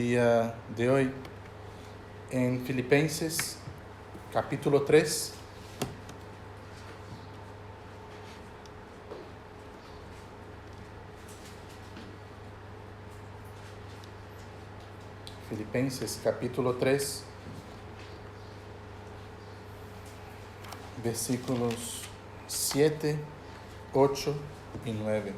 Día de hoy en Filipenses capítulo 3. Filipenses capítulo 3, versículos 7, 8 y 9.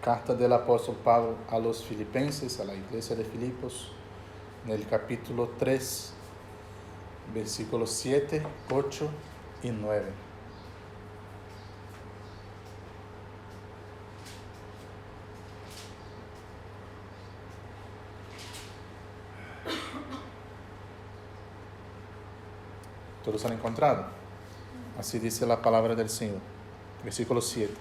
Carta del apóstol Pablo a los filipenses, a la iglesia de Filipos, en el capítulo 3, versículos 7, 8 y 9. ¿Todos han encontrado? Así dice la palabra del Señor. Versículo 7.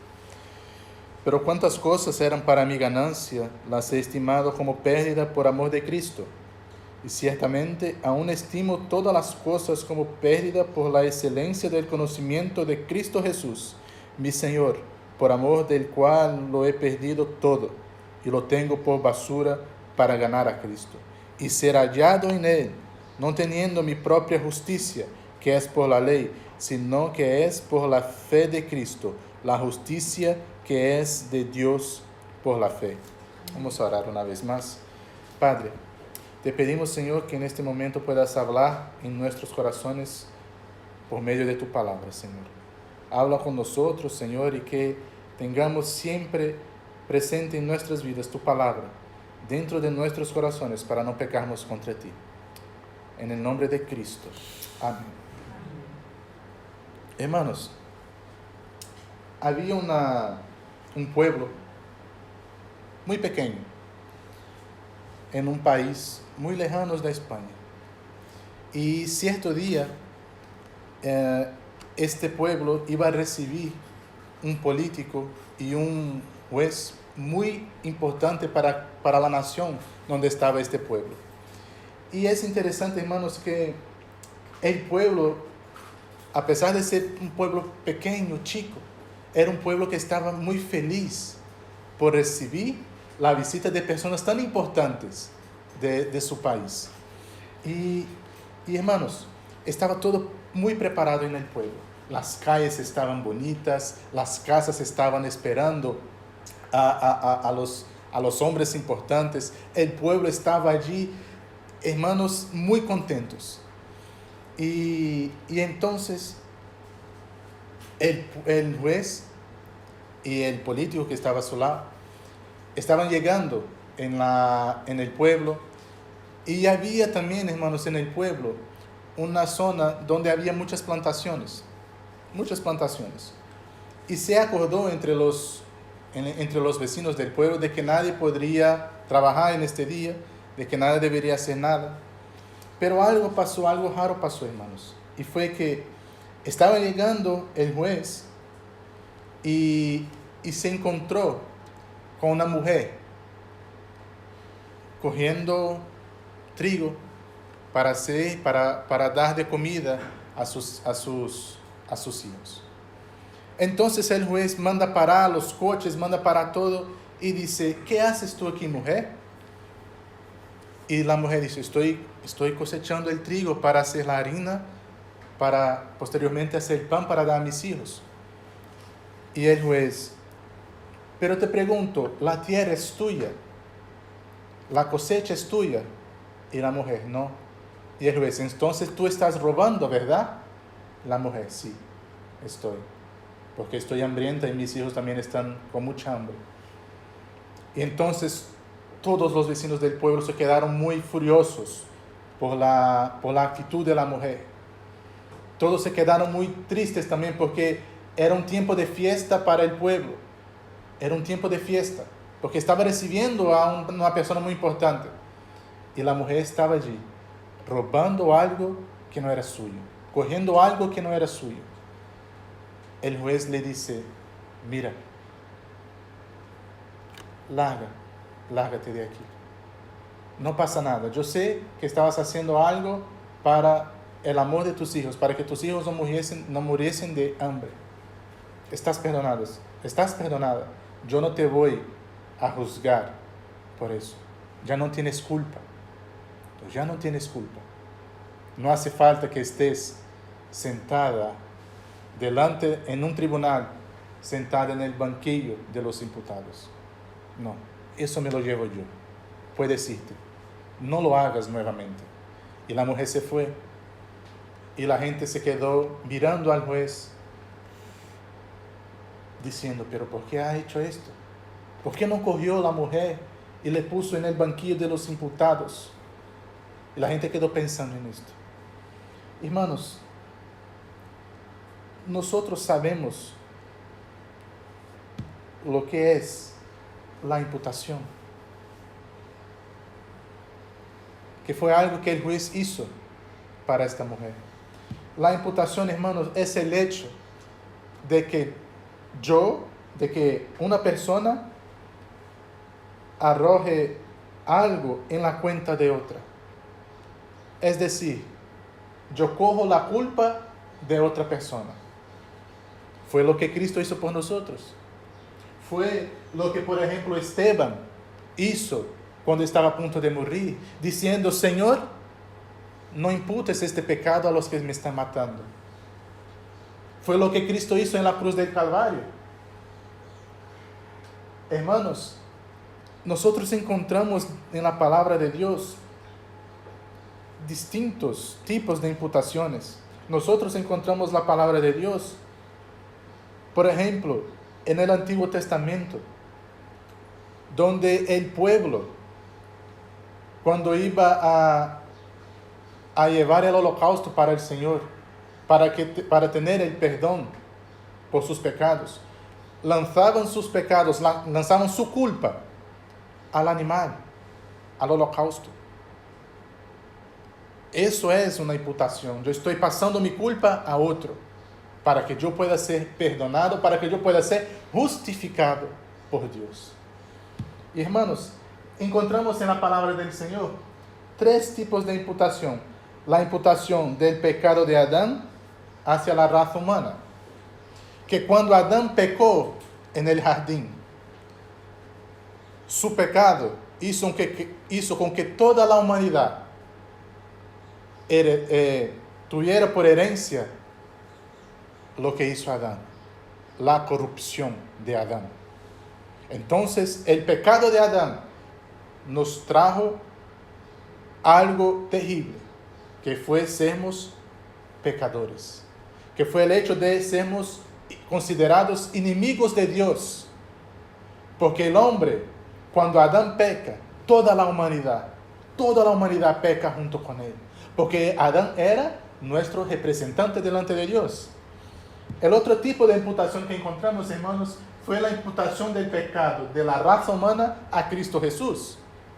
Pero cuantas cosas eran para mi ganancia, las he estimado como pérdida por amor de Cristo. Y ciertamente aún estimo todas las cosas como pérdida por la excelencia del conocimiento de Cristo Jesús, mi Señor, por amor del cual lo he perdido todo, y lo tengo por basura para ganar a Cristo, y ser hallado en Él, no teniendo mi propia justicia, que es por la ley, sino que es por la fe de Cristo, la justicia que es de Dios por la fe. Vamos a orar una vez más. Padre, te pedimos, Señor, que en este momento puedas hablar en nuestros corazones por medio de tu palabra, Señor. Habla con nosotros, Señor, y que tengamos siempre presente en nuestras vidas tu palabra, dentro de nuestros corazones, para no pecarnos contra ti. En el nombre de Cristo. Amén. Hermanos, había un pueblo muy pequeño en un país muy lejano de España. Y cierto día, este pueblo iba a recibir un político y un juez muy importante para la nación donde estaba este pueblo. Y es interesante, hermanos, que el pueblo, a pesar de ser un pueblo pequeño, chico, era un pueblo que estaba muy feliz por recibir la visita de personas tan importantes de su país. Y hermanos, estaba todo muy preparado en el pueblo. Las calles estaban bonitas, las casas estaban esperando a los hombres importantes. El pueblo estaba allí, hermanos, muy contentos. Y entonces el juez y el político que estaba a su lado estaban llegando en el pueblo, y había también, hermanos, en el pueblo una zona donde había muchas plantaciones, y se acordó entre los vecinos del pueblo de que nadie podría trabajar en este día, de que nadie debería hacer nada. Pero algo raro pasó, hermanos, y fue que estaba llegando el juez y se encontró con una mujer cogiendo trigo para dar de comida a sus hijos. Entonces el juez manda parar los coches, manda parar todo y dice: ¿qué haces tú aquí, mujer? Y la mujer dice: estoy cosechando el trigo para hacer la harina, para posteriormente hacer pan para dar a mis hijos. Y el juez: pero te pregunto, la tierra es tuya, la cosecha es tuya. Y la mujer: no. Y el juez: entonces tú estás robando, ¿verdad? La mujer: sí, estoy, porque estoy hambrienta y mis hijos también están con mucha hambre. Y entonces todos los vecinos del pueblo se quedaron muy furiosos por la actitud de la mujer. Todos se quedaron muy tristes también, porque era un tiempo de fiesta para el pueblo. Era un tiempo de fiesta, porque estaba recibiendo a una persona muy importante. Y la mujer estaba allí, robando algo que no era suyo, cogiendo algo que no era suyo. El juez le dice: mira, lárgate de aquí. No pasa nada. Yo sé que estabas haciendo algo para el amor de tus hijos, para que tus hijos no muriesen de hambre. Estás perdonada. Yo no te voy a juzgar por eso. Ya no tienes culpa. Tú ya no tienes culpa. No hace falta que estés sentada en un tribunal, sentada en el banquillo de los imputados. No, eso me lo llevo yo. Puedes irte. No lo hagas nuevamente. Y la mujer se fue. Y la gente se quedó mirando al juez, diciendo, pero ¿por qué ha hecho esto? ¿Por qué no cogió a la mujer y le puso en el banquillo de los imputados? Y la gente quedó pensando en esto. Hermanos, nosotros sabemos lo que es la imputación, que fue algo que el juez hizo para esta mujer. La imputación, hermanos, es el hecho de que una persona arroje algo en la cuenta de otra. Es decir, yo cojo la culpa de otra persona. Fue lo que Cristo hizo por nosotros. Fue lo que, por ejemplo, Esteban hizo cuando estaba a punto de morir, diciendo, Señor, no imputes este pecado a los que me están matando. Fue lo que Cristo hizo en la cruz del Calvario. Hermanos, nosotros encontramos en la palabra de Dios distintos tipos de imputaciones. Nosotros encontramos la palabra de Dios, por ejemplo, en el Antiguo Testamento, donde el pueblo, cuando iba a llevar el holocausto para el Señor, para tener el perdón por sus pecados, lanzaban sus pecados, lanzaban su culpa al animal, al holocausto. Eso es una imputación. Yo estoy pasando mi culpa a otro, para que yo pueda ser perdonado, para que yo pueda ser justificado por Dios. Y hermanos, encontramos en la palabra del Señor 3 tipos de imputación. La imputación del pecado de Adán hacia la raza humana. Que cuando Adán pecó en el jardín, su pecado hizo con que toda la humanidad tuviera por herencia lo que hizo Adán, la corrupción de Adán. Entonces, el pecado de Adán nos trajo algo terrible, que fue sermos pecadores, que fue el hecho de sermos considerados enemigos de Dios, porque el hombre, cuando Adán peca, toda la humanidad peca junto con él, porque Adán era nuestro representante delante de Dios. El otro tipo de imputación que encontramos, hermanos, fue la imputación del pecado de la raza humana a Cristo Jesús.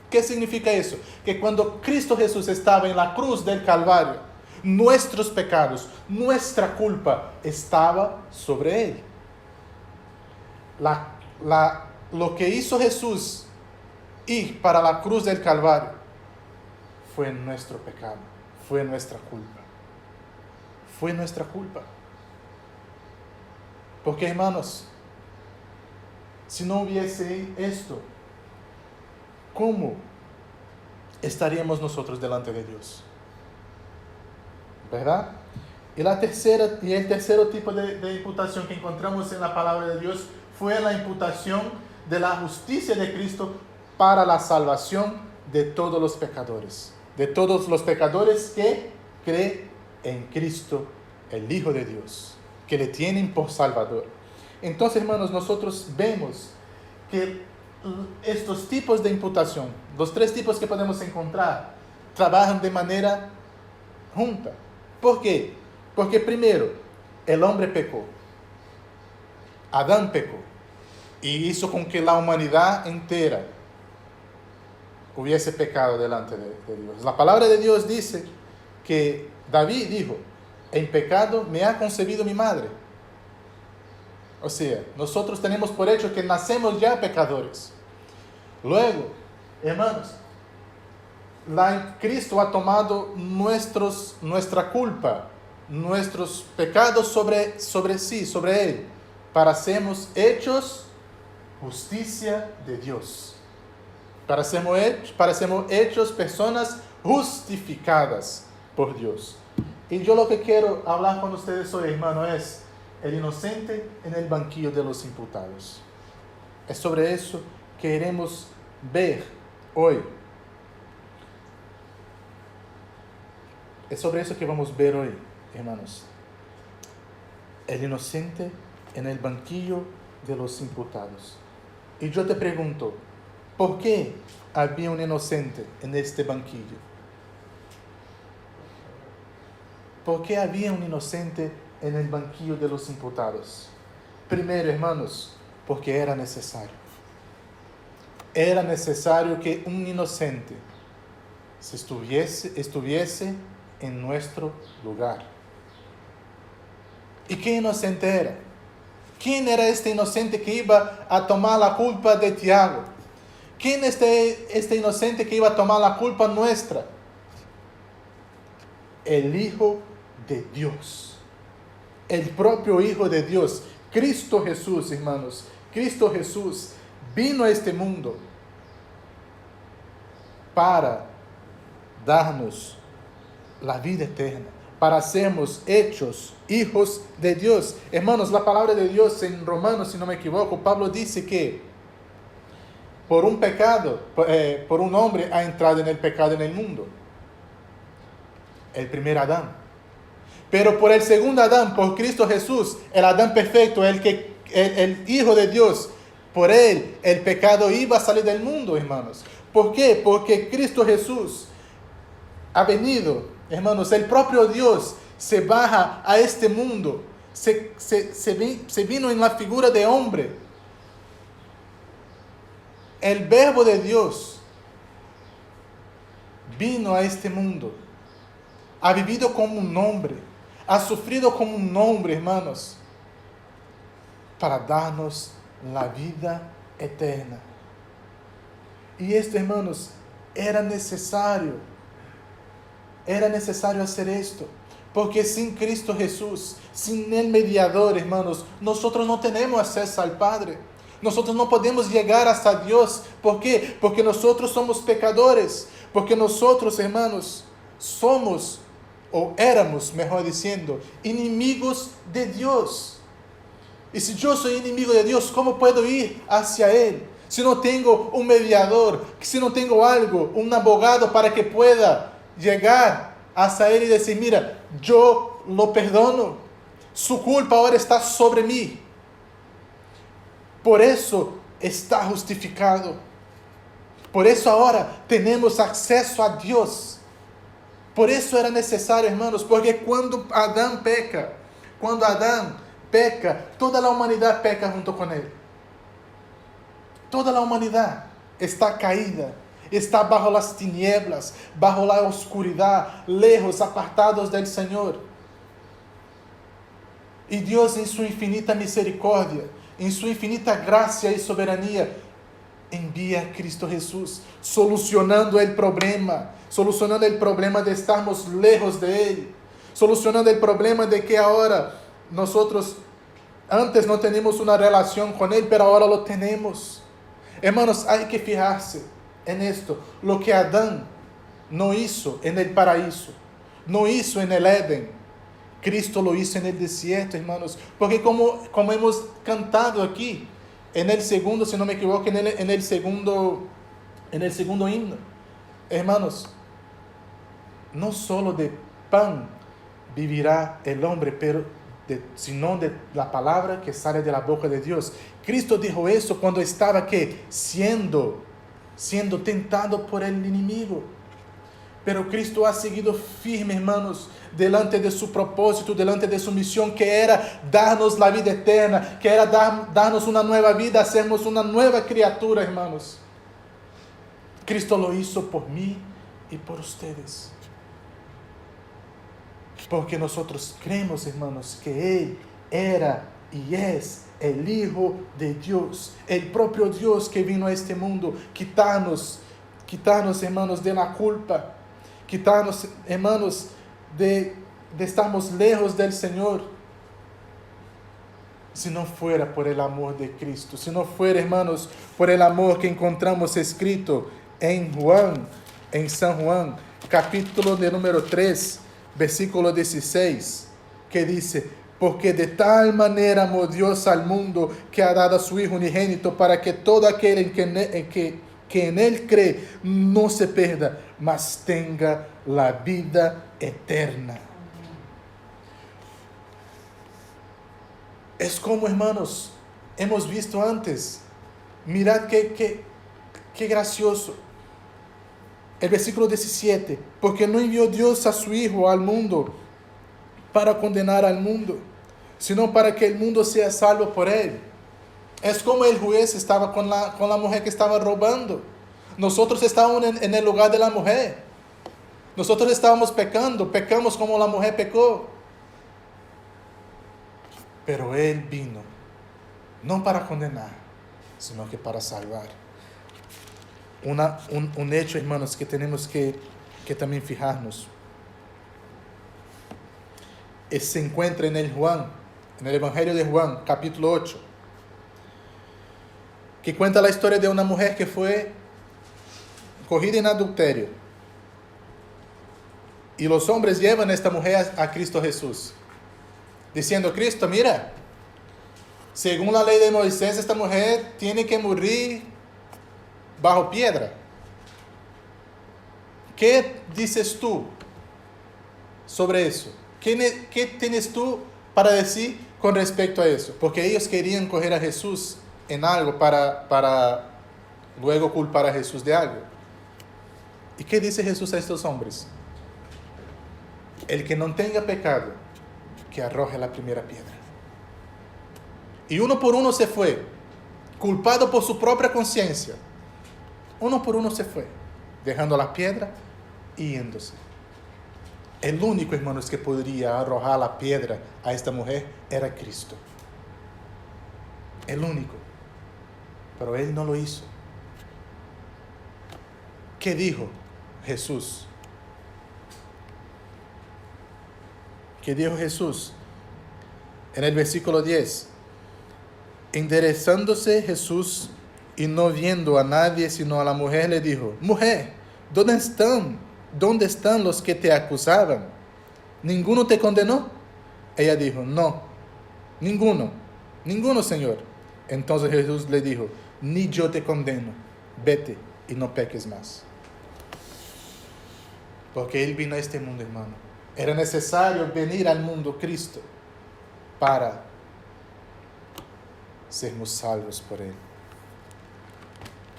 ¿Qué significa eso? Que cuando Cristo Jesús estaba en la cruz del Calvario, nuestros pecados, nuestra culpa estaba sobre él. Lo que hizo Jesús ir para la cruz del Calvario fue nuestro pecado, fue nuestra culpa. Fue nuestra culpa. Porque, hermanos, si no hubiese esto, ¿cómo estaríamos nosotros delante de Dios? ¿Verdad? Y el tercer tipo de imputación que encontramos en la palabra de Dios fue la imputación de la justicia de Cristo para la salvación de todos los pecadores. De todos los pecadores que creen en Cristo, el Hijo de Dios, que le tienen por Salvador. Entonces, hermanos, nosotros vemos que estos tipos de imputación, los 3 tipos que podemos encontrar, trabajan de manera junta. ¿Por qué? Porque primero, el hombre pecó. Adán pecó. Y hizo con que la humanidad entera hubiese pecado delante de Dios. La palabra de Dios dice que David dijo, en pecado me ha concebido mi madre. O sea, nosotros tenemos por hecho que nacemos ya pecadores. Luego, hermanos, Cristo ha tomado nuestra culpa, nuestros pecados sobre Él, para sermos hechos justicia de Dios. Para sermos hechos personas justificadas por Dios. Y yo lo que quiero hablar con ustedes hoy, hermano, es el inocente en el banquillo de los imputados. Es sobre eso que queremos ver hoy. Es sobre eso que vamos a ver hoy, hermanos. El inocente en el banquillo de los imputados. Y yo te pregunto, ¿por qué había un inocente en este banquillo? ¿Por qué había un inocente en el banquillo de los imputados? Primero, hermanos, porque era necesario. Era necesario que un inocente estuviese en nuestro lugar. ¿Y qué inocente era? ¿Quién era este inocente que iba a tomar la culpa de Tiago? ¿Quién es este inocente que iba a tomar la culpa nuestra? El Hijo de Dios. El propio Hijo de Dios. Cristo Jesús, hermanos. Cristo Jesús vino a este mundo para darnos la vida eterna, para sermos hechos hijos de Dios. Hermanos, la palabra de Dios en Romanos, si no me equivoco, Pablo dice que por un pecado, por un hombre ha entrado en el pecado en el mundo. El primer Adán. Pero por el segundo Adán, por Cristo Jesús, el Adán perfecto, el Hijo de Dios, por él el pecado iba a salir del mundo, hermanos. ¿Por qué? Porque Cristo Jesús ha venido, hermanos, el propio Dios se baja a este mundo, se vino en la figura de hombre. El Verbo de Dios vino a este mundo, ha vivido como un hombre, ha sufrido como un hombre, hermanos, para darnos la vida eterna. Y esto, hermanos, era necesario hacer esto, porque sin Cristo Jesús, sin el mediador, hermanos, nosotros no tenemos acceso al Padre. Nosotros no podemos llegar hasta Dios. ¿Por qué? Porque nosotros somos pecadores, porque nosotros, hermanos, somos, o éramos, mejor diciendo, inimigos de Dios. Y si yo soy enemigo de Dios, ¿cómo puedo ir hacia Él? Si no tengo un mediador, si no tengo algo, un abogado para que pueda llegar hasta Él y decir, mira, yo lo perdono, su culpa ahora está sobre mí. Por eso está justificado. Por eso ahora tenemos acceso a Dios. Por eso era necesario, hermanos, porque cuando Adán peca, toda la humanidad peca junto con él. Toda la humanidad está caída, está bajo las tinieblas, bajo la oscuridad, lejos, apartados del Señor. Y Dios, en su infinita misericordia, en su infinita gracia y soberanía, envía a Cristo Jesús, solucionando el problema de estarmos lejos de Él, solucionando el problema de que ahora nosotros antes no teníamos una relación con Él, pero ahora lo tenemos. Hermanos, hay que fijarse en esto. Lo que Adán no hizo en el paraíso, no hizo en el Edén, Cristo lo hizo en el desierto, hermanos. Porque como hemos cantado aquí, en el segundo, si no me equivoco, en el segundo himno, hermanos, no solo de pan vivirá el hombre, sino de la palabra que sale de la boca de Dios. Cristo dijo eso cuando estaba siendo tentado por el enemigo. Pero Cristo ha seguido firme, hermanos, delante de su propósito, delante de su misión, que era darnos la vida eterna, que era darnos una nueva vida, hacernos una nueva criatura, hermanos. Cristo lo hizo por mí y por ustedes. Porque nosotros creemos, hermanos, que Él era y es el Hijo de Dios, el propio Dios que vino a este mundo, quitarnos, hermanos, de la culpa, quitarnos, hermanos, de estarmos lejos del Señor. Si no fuera por el amor de Cristo, si no fuera, hermanos, por el amor que encontramos escrito en San Juan, capítulo de número 3, versículo 16, que dice: porque de tal manera amó Dios al mundo, que ha dado a su Hijo unigénito, para que todo aquel que en Él cree no se pierda, mas tenga la vida eterna. Es como, hermanos, hemos visto antes. Mirad qué gracioso. El versículo 17: porque no envió Dios a su Hijo al mundo para condenar al mundo, sino para que el mundo sea salvo por él. Es como el juez estaba con la mujer que estaba robando. Nosotros estábamos en el lugar de la mujer. Nosotros estábamos pecamos como la mujer pecó. Pero Él vino, no para condenar, sino que para salvar. Un hecho, hermanos, que tenemos que también fijarnos. Se encuentra en el Evangelio de Juan, capítulo 8, que cuenta la historia de una mujer que fue cogida en adulterio. Y los hombres llevan a esta mujer a Cristo Jesús, diciendo: Cristo, mira, según la ley de Moisés, esta mujer tiene que morir bajo piedra. ¿Qué dices tú sobre eso? ¿Qué tienes tú para decir con respecto a eso? Porque ellos querían coger a Jesús en algo para luego culpar a Jesús de algo. ¿Y qué dice Jesús a estos hombres? El que no tenga pecado, que arroje la primera piedra. Y uno por uno se fue, culpado por su propia conciencia. Uno por uno se fue, dejando la piedra y yéndose. El único, hermanos, que podría arrojar la piedra a esta mujer era Cristo. El único. Pero Él no lo hizo. ¿Qué dijo Jesús? ¿Qué dijo Jesús? En el versículo 10. Enderezándose Jesús y no viendo a nadie sino a la mujer, le dijo: mujer, ¿dónde están los que te acusaban? ¿Ninguno te condenó? Ella dijo: no, ninguno, Señor. Entonces Jesús le dijo: ni yo te condeno, vete y no peques más. Porque Él vino a este mundo, hermano. Era necesario venir al mundo Cristo para sermos salvos por Él.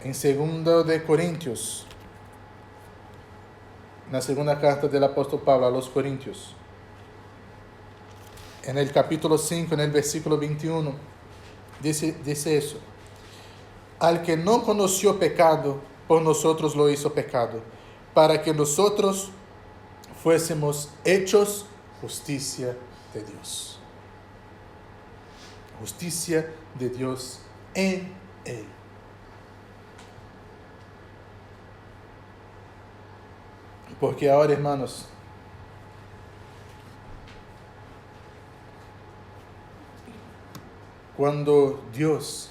En 2 de Corintios, en la segunda carta del apóstol Pablo a los Corintios, en el capítulo 5, en el versículo 21, dice eso: al que no conoció pecado, por nosotros lo hizo pecado, para que nosotros fuésemos hechos justicia de Dios. Justicia de Dios en Él. Porque ahora, hermanos, cuando Dios,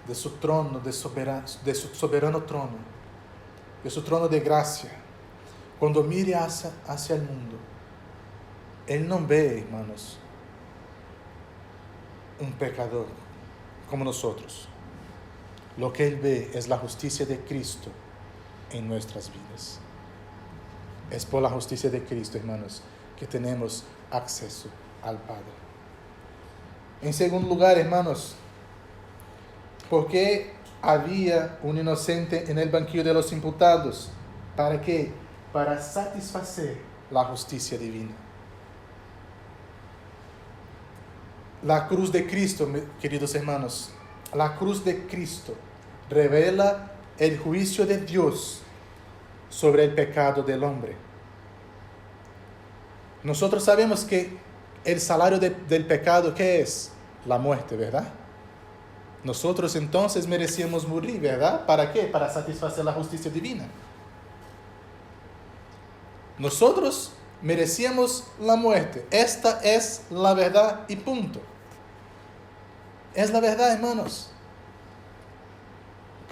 de su trono, de su soberano trono, de su trono de gracia, cuando mire hacia el mundo, Él no ve, hermanos, un pecador como nosotros. Lo que Él ve es la justicia de Cristo en nuestras vidas. Es por la justicia de Cristo, hermanos, que tenemos acceso al Padre. En segundo lugar, hermanos, ¿por qué había un inocente en el banquillo de los imputados? ¿Para qué? Para satisfacer la justicia divina. La cruz de Cristo, queridos hermanos, la cruz de Cristo revela el juicio de Dios sobre el pecado del hombre. Nosotros sabemos que el salario del pecado, ¿qué es? La muerte, ¿verdad? Nosotros entonces merecíamos morir, ¿verdad? ¿Para qué? Para satisfacer la justicia divina. Nosotros merecíamos la muerte. Esta es la verdad y punto. Es la verdad, hermanos.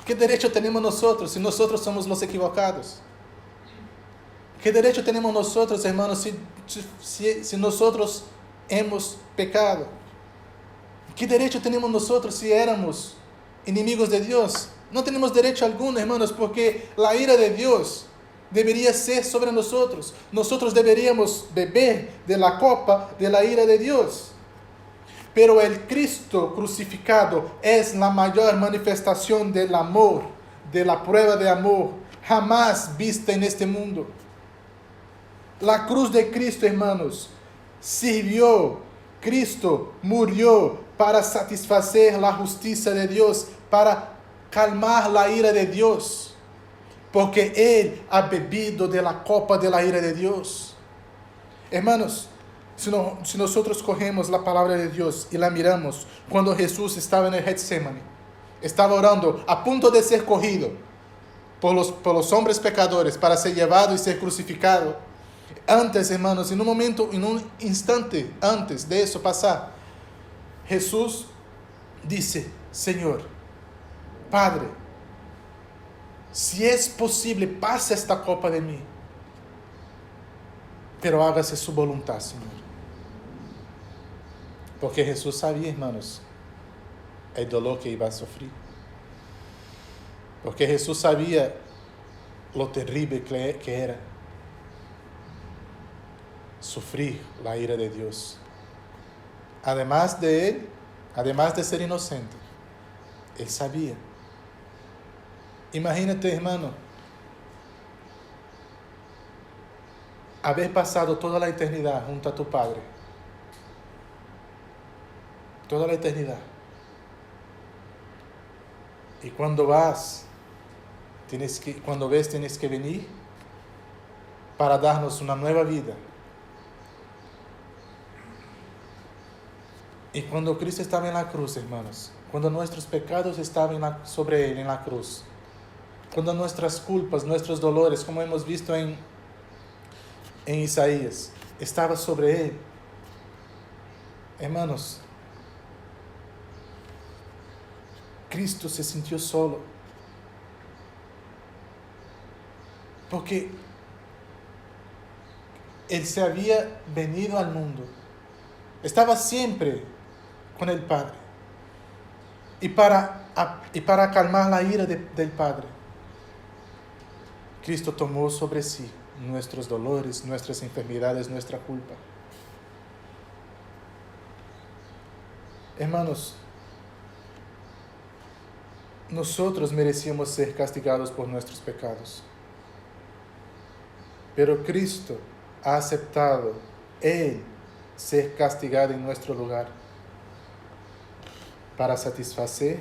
¿Qué derecho tenemos nosotros si nosotros somos los equivocados? ¿Qué derecho tenemos nosotros, hermanos, si nosotros hemos pecado? ¿Qué derecho tenemos nosotros si éramos enemigos de Dios? No tenemos derecho alguno, hermanos, porque la ira de Dios debería ser sobre nosotros. Nosotros deberíamos beber de la copa de la ira de Dios. Pero el Cristo crucificado es la mayor manifestación del amor, de la prueba de amor jamás vista en este mundo. La cruz de Cristo, hermanos, sirvió. Cristo murió para satisfacer la justicia de Dios, para calmar la ira de Dios, porque Él ha bebido de la copa de la ira de Dios. Hermanos, si nosotros cogemos la palabra de Dios y la miramos, cuando Jesús estaba en el Getsemaní, estaba orando a punto de ser cogido por los hombres pecadores para ser llevado y ser crucificado. Antes, hermanos, en un instante antes de eso pasar, Jesús dice: Señor, Padre, si es posible, pase esta copa de mí, pero hágase su voluntad, Señor. Porque Jesús sabía, hermanos, el dolor que iba a sufrir. Porque Jesús sabía lo terrible que era sufrir la ira de Dios. Además de ser inocente, Él sabía. Imagínate, hermano, haber pasado toda la eternidad junto a tu Padre. Toda la eternidad. Y cuando ves, tienes que venir para darnos una nueva vida. Y cuando Cristo estaba en la cruz, hermanos, cuando nuestros pecados estaban sobre Él en la cruz, cuando nuestras culpas, nuestros dolores, como hemos visto en Isaías, estaban sobre Él, hermanos, Cristo se sintió solo, porque Él se había venido al mundo, estaba siempre con el Padre, y para calmar la ira del Padre, Cristo tomó sobre sí nuestros dolores, nuestras enfermedades, nuestra culpa. Hermanos, nosotros merecíamos ser castigados por nuestros pecados, pero Cristo ha aceptado Él ser castigado en nuestro lugar para satisfacer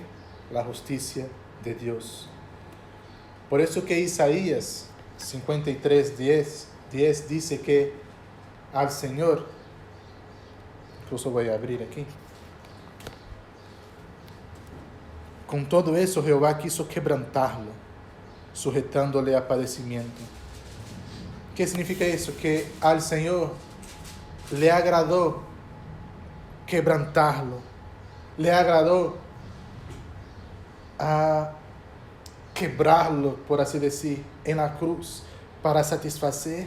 la justicia de Dios. Por eso que Isaías 53:10 dice que al Señor, incluso voy a abrir aquí, con todo eso Jehová quiso quebrantarlo, sujetándole a padecimiento. ¿Qué significa eso? Que al Señor le agradó quebrantarlo, le agradó a quebrarlo, por así decir, en la cruz, para satisfacer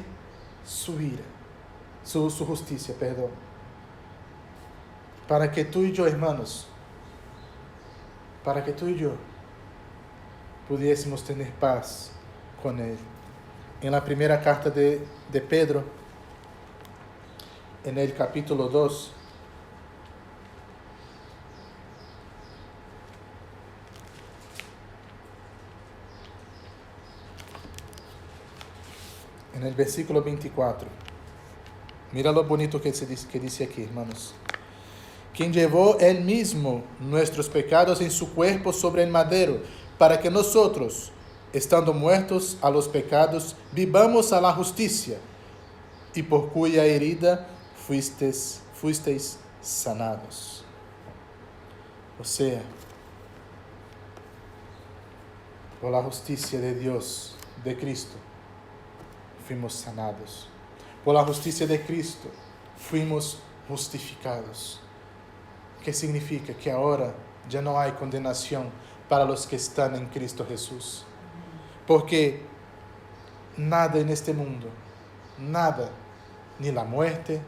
su ira, su justicia, perdón. Para que tú y yo, hermanos, para que tú y yo pudiésemos tener paz con Él. En la primera carta de Pedro, en el capítulo 2, en el versículo 24. Mira lo bonito que dice aquí, hermanos. Quien llevó Él mismo nuestros pecados en su cuerpo sobre el madero, para que nosotros, estando muertos a los pecados, vivamos a la justicia, y por cuya herida fuisteis sanados. O sea, por la justicia de Dios, de Cristo, fuimos sanados. Por la justicia de Cristo, fuimos justificados. ¿Qué significa? Que ahora ya no hay condenación para los que están en Cristo Jesús. Porque nada en este mundo, nada, ni la muerte,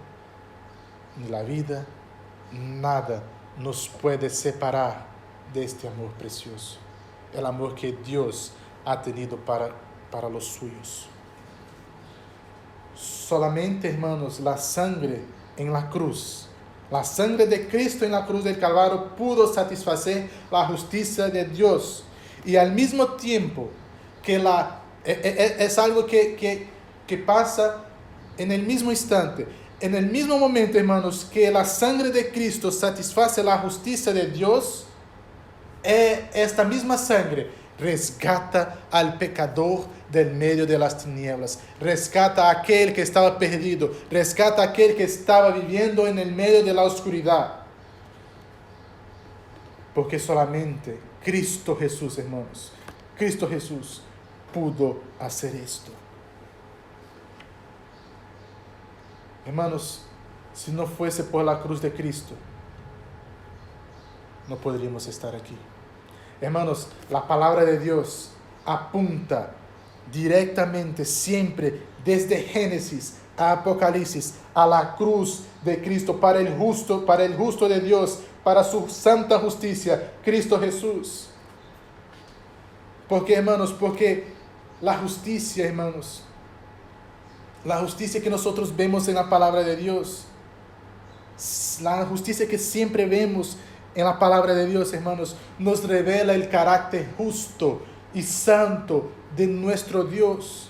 ni la vida, nada nos puede separar de este amor precioso. El amor que Dios ha tenido para los suyos. Solamente, hermanos, la sangre en la cruz, la sangre de Cristo en la cruz del Calvario pudo satisfacer la justicia de Dios. Y al mismo tiempo que es algo que pasa en el mismo instante, en el mismo momento, hermanos, que la sangre de Cristo satisface la justicia de Dios, esta misma sangre rescata al pecador del medio de las tinieblas, rescata a aquel que estaba perdido, rescata a aquel que estaba viviendo en el medio de la oscuridad. Porque solamente Cristo Jesús, hermanos, Cristo Jesús pudo hacer esto. Hermanos, si no fuese por la cruz de Cristo, no podríamos estar aquí. Hermanos, la palabra de Dios apunta directamente siempre desde Génesis a Apocalipsis a la cruz de Cristo para el justo de Dios, para su santa justicia, Cristo Jesús. Porque, hermanos, porque la justicia, hermanos, la justicia que nosotros vemos en la palabra de Dios, la justicia que siempre vemos en la palabra de Dios, hermanos, nos revela el carácter justo y santo de nuestro Dios.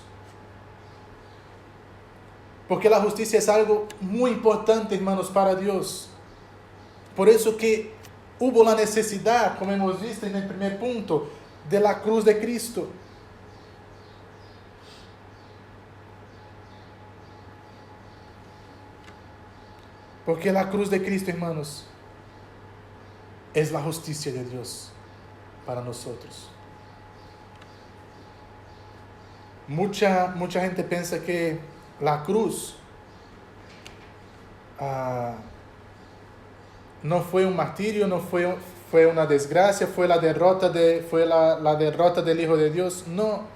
Porque la justicia es algo muy importante, hermanos, para Dios. Por eso que hubo la necesidad, como hemos visto en el primer punto, de la cruz de Cristo. Porque la cruz de Cristo, hermanos, es la justicia de Dios para nosotros. Mucha gente piensa que la cruz no fue un martirio, no fue una desgracia, fue la derrota del Hijo de Dios. No.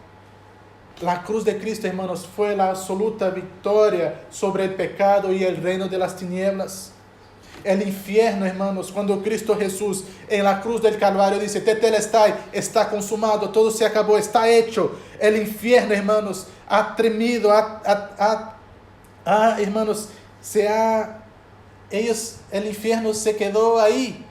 La cruz de Cristo, hermanos, fue la absoluta victoria sobre el pecado y el reino de las tinieblas. El infierno, hermanos, cuando Cristo Jesús en la cruz del Calvario dice, tetelestai, está consumado, todo se acabó, está hecho. El infierno, hermanos, ha tremido, hermanos, el infierno se quedó ahí,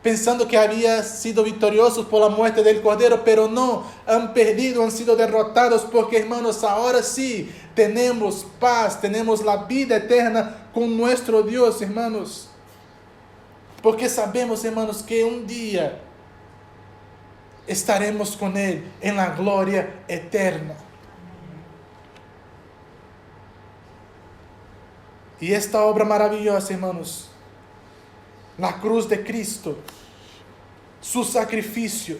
pensando que había sido victoriosos por la muerte del Cordero, pero no, han perdido, han sido derrotados, porque, hermanos, ahora sí tenemos paz, tenemos la vida eterna con nuestro Dios, hermanos. Porque sabemos, hermanos, que un día estaremos con Él en la gloria eterna. Y esta obra maravillosa, hermanos, la cruz de Cristo, su sacrificio,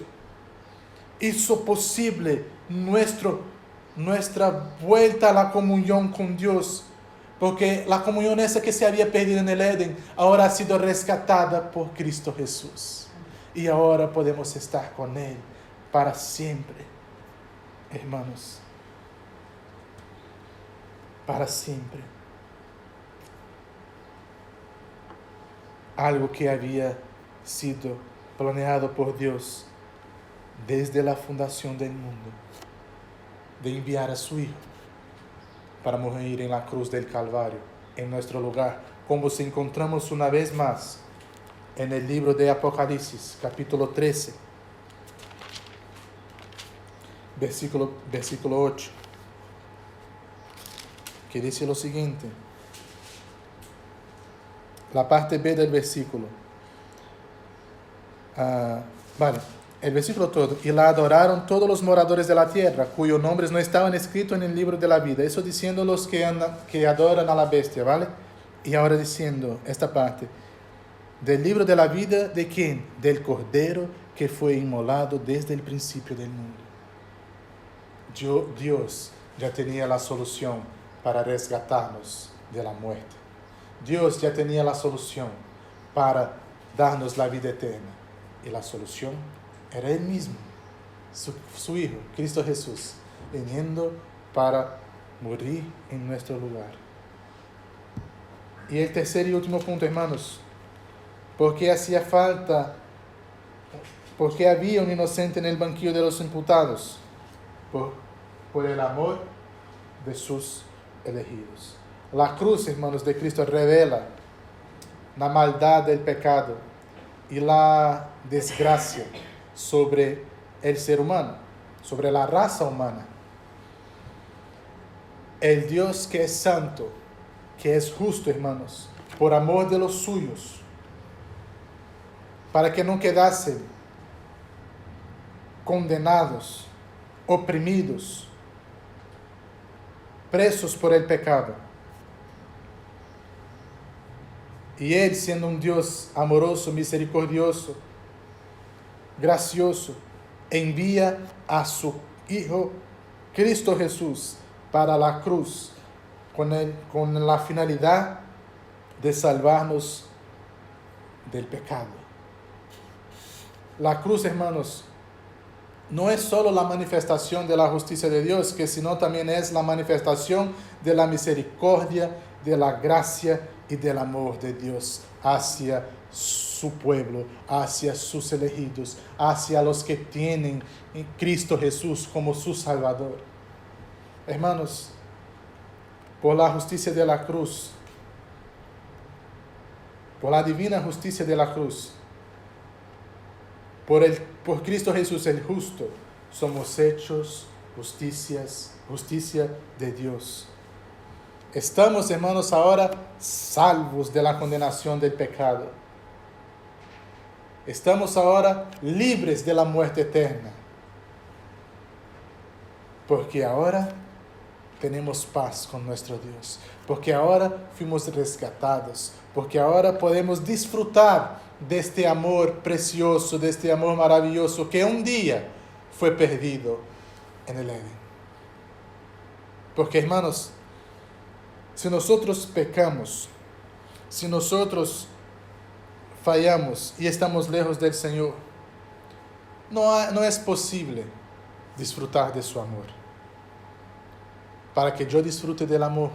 hizo posible nuestra vuelta a la comunión con Dios, porque la comunión esa que se había perdido en el Edén, ahora ha sido rescatada por Cristo Jesús. Y ahora podemos estar con Él para siempre, hermanos, para siempre. Algo que había sido planeado por Dios desde la fundación del mundo, de enviar a su Hijo para morir en la cruz del Calvario, en nuestro lugar, como si encontramos una vez más en el libro de Apocalipsis, capítulo 13, versículo 8, que dice lo siguiente, la parte B del versículo. El versículo todo. Y la adoraron todos los moradores de la tierra, cuyos nombres no estaban escritos en el libro de la vida. Eso diciendo los que adoran a la bestia, ¿vale? Y ahora diciendo esta parte, del libro de la vida, ¿de quién? Del Cordero que fue inmolado desde el principio del mundo. Dios ya tenía la solución para resgatarnos de la muerte. Dios ya tenía la solución para darnos la vida eterna. Y la solución era Él mismo, su Hijo, Cristo Jesús, viniendo para morir en nuestro lugar. Y el tercer y último punto, hermanos, porque había un inocente en el banquillo de los imputados, por el amor de sus elegidos. La cruz, hermanos, de Cristo revela la maldad del pecado y la desgracia sobre el ser humano, sobre la raza humana. El Dios que es santo, que es justo, hermanos, por amor de los suyos, para que no quedasen condenados, oprimidos, presos por el pecado. Y Él, siendo un Dios amoroso, misericordioso, gracioso, envía a su Hijo Cristo Jesús para la cruz con la finalidad de salvarnos del pecado. La cruz, hermanos, no es solo la manifestación de la justicia de Dios, sino también es la manifestación de la misericordia, de la gracia y del amor de Dios hacia su pueblo, hacia sus elegidos, hacia los que tienen en Cristo Jesús como su Salvador. Hermanos, por la justicia de la cruz, por la divina justicia de la cruz, por Cristo Jesús el justo, somos hechos justicia de Dios. Estamos, hermanos, ahora salvos de la condenación del pecado. Estamos ahora libres de la muerte eterna. Porque ahora tenemos paz con nuestro Dios. Porque ahora fuimos rescatados. Porque ahora podemos disfrutar de este amor precioso, de este amor maravilloso que un día fue perdido en el Edén. Porque, hermanos, si nosotros pecamos, si nosotros fallamos y estamos lejos del Señor, no es posible disfrutar de su amor. Para que yo disfrute del amor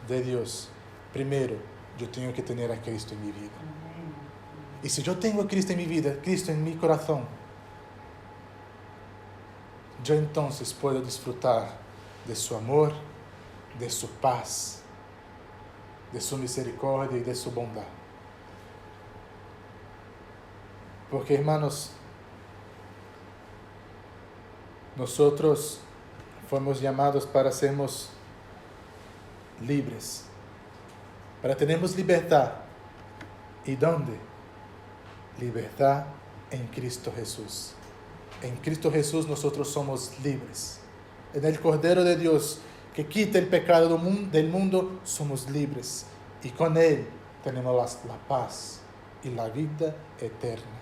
de Dios, primero yo tengo que tener a Cristo en mi vida. Y si yo tengo a Cristo en mi vida, Cristo en mi corazón, yo entonces puedo disfrutar de su amor, de su paz, de su misericordia y de su bondad. Porque, hermanos, nosotros fuimos llamados para sermos libres, para tenermos libertad. ¿Y dónde? Libertad en Cristo Jesús. En Cristo Jesús nosotros somos libres. En el Cordero de Dios que quita el pecado del mundo, somos libres. Y con Él tenemos la paz y la vida eterna.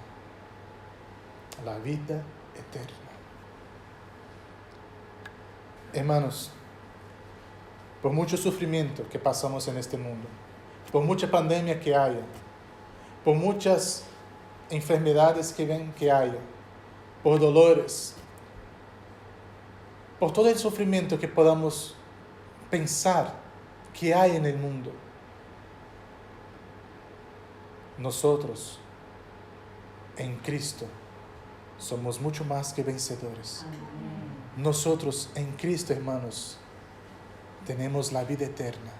La vida eterna. Hermanos, por mucho sufrimiento que pasamos en este mundo, por mucha pandemia que haya, por muchas enfermedades que haya, por dolores, por todo el sufrimiento que podamos pensar que hay en el mundo, nosotros en Cristo somos mucho más que vencedores. Amén. Nosotros en Cristo, hermanos, tenemos la vida eterna.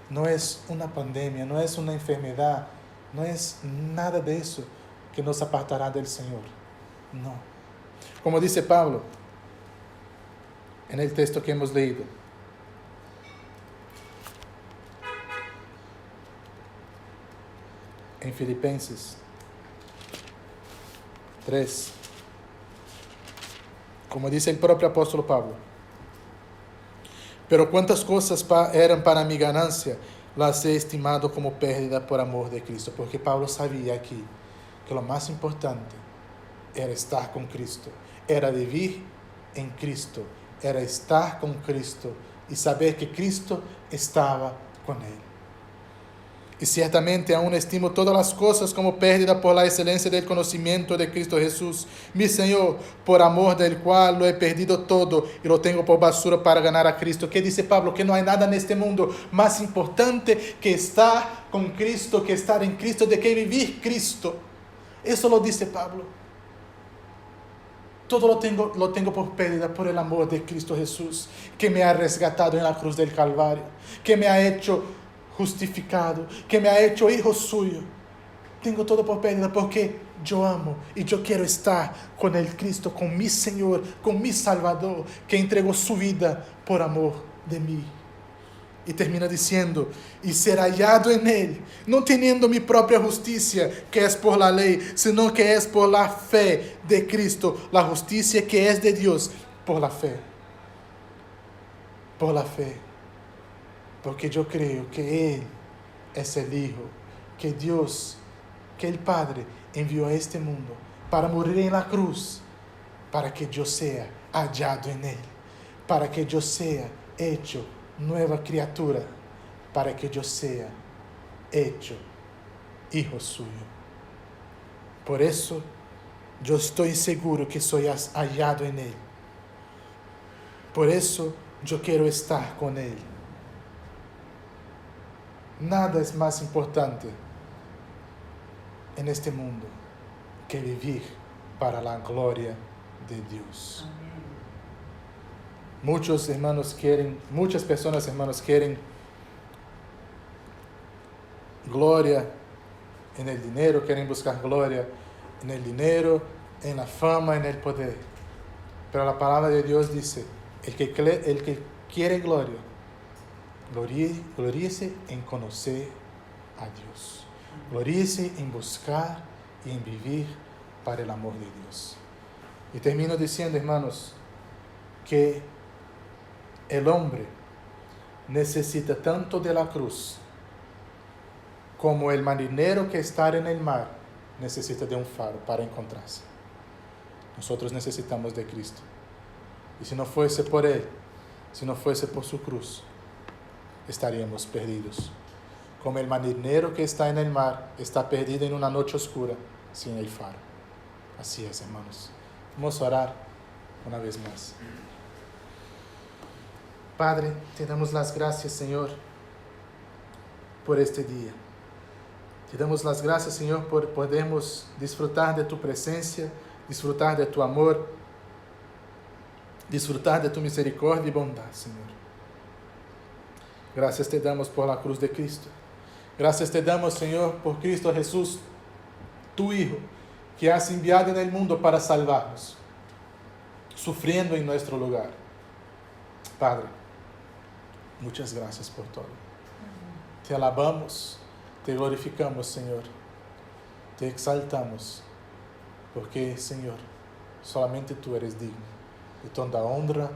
No es una pandemia, no es una enfermedad, no es nada de eso que nos apartará del Señor. No. Como dice Pablo en el texto que hemos leído, en Filipenses 3, como dice el propio apóstolo Pablo: pero cuántas cosas eran para mi ganancia, las he estimado como pérdida por amor de Cristo, porque Pablo sabía aquí que lo más importante era estar con Cristo, era vivir en Cristo, era estar con Cristo y saber que Cristo estaba con él. Y ciertamente aún estimo todas las cosas como pérdida por la excelencia del conocimiento de Cristo Jesús, mi Señor, por amor del cual lo he perdido todo y lo tengo por basura para ganar a Cristo. ¿Qué dice Pablo? Que no hay nada en este mundo más importante que estar con Cristo, que estar en Cristo, de que vivir Cristo. Eso lo dice Pablo. Todo lo tengo por pérdida por el amor de Cristo Jesús, que me ha rescatado en la cruz del Calvario, que me ha hecho justificado, que me ha hecho hijo suyo. Tengo todo por pérdida porque yo amo y yo quiero estar con el Cristo, con mi Señor, con mi Salvador, que entregó su vida por amor de mí. Y termina diciendo, y ser hallado en él, no teniendo mi propia justicia, que es por la ley, sino que es por la fe de Cristo, la justicia que es de Dios, por la fe. Por la fe. Porque yo creo que Él es el Hijo, que Dios, que el Padre envió a este mundo para morir en la cruz, para que yo sea hallado en Él, para que yo sea hecho nueva criatura, para que yo sea hecho hijo suyo. Por eso yo estoy seguro que soy hallado en Él. Por eso yo quiero estar con Él. Nada es más importante en este mundo que vivir para la gloria de Dios. Muchas personas, hermanos, quieren gloria en el dinero, quieren buscar gloria en el dinero, en la fama, en el poder. Pero la palabra de Dios dice, el que quiere gloria, gloríese en conocer a Dios. Gloríese en buscar y en vivir para el amor de Dios. Y termino diciendo, hermanos, que el hombre necesita tanto de la cruz como el marinero que está en el mar necesita de un faro para encontrarse. Nosotros necesitamos de Cristo. Y si no fuese por Él, si no fuese por su cruz, estaríamos perdidos. Como el marinero que está en el mar está perdido en una noche oscura sin el faro. Así es, hermanos. Vamos a orar una vez más. Padre, te damos las gracias, Señor, por este día. Te damos las gracias, Señor, por podermos disfrutar de tu presencia, disfrutar de tu amor, disfrutar de tu misericordia y bondad, Señor. Gracias te damos por la cruz de Cristo. Gracias te damos, Señor, por Cristo Jesús, tu Hijo, que has enviado en el mundo para salvarnos, sufriendo en nuestro lugar. Padre, muchas gracias por todo. Te alabamos, te glorificamos, Señor. Te exaltamos, porque, Señor, solamente tú eres digno de toda honra,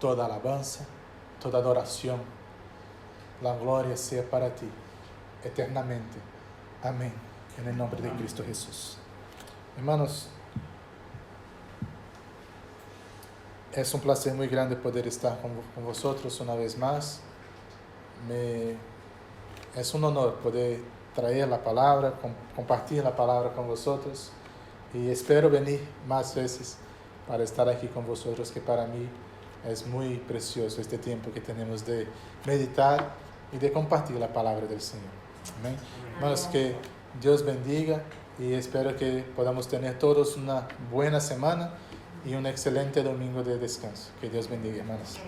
toda alabanza, toda adoración. La gloria sea para ti, eternamente. Amén. En el nombre de Cristo Jesús. Hermanos, es un placer muy grande poder estar con vosotros una vez más. Es un honor poder traer la palabra, compartir la palabra con vosotros. Y espero venir más veces para estar aquí con vosotros, que para mí es muy precioso este tiempo que tenemos de meditar y de compartir la palabra del Señor. Amén. Hermanos, que Dios bendiga y espero que podamos tener todos una buena semana y un excelente domingo de descanso. Que Dios bendiga, hermanos.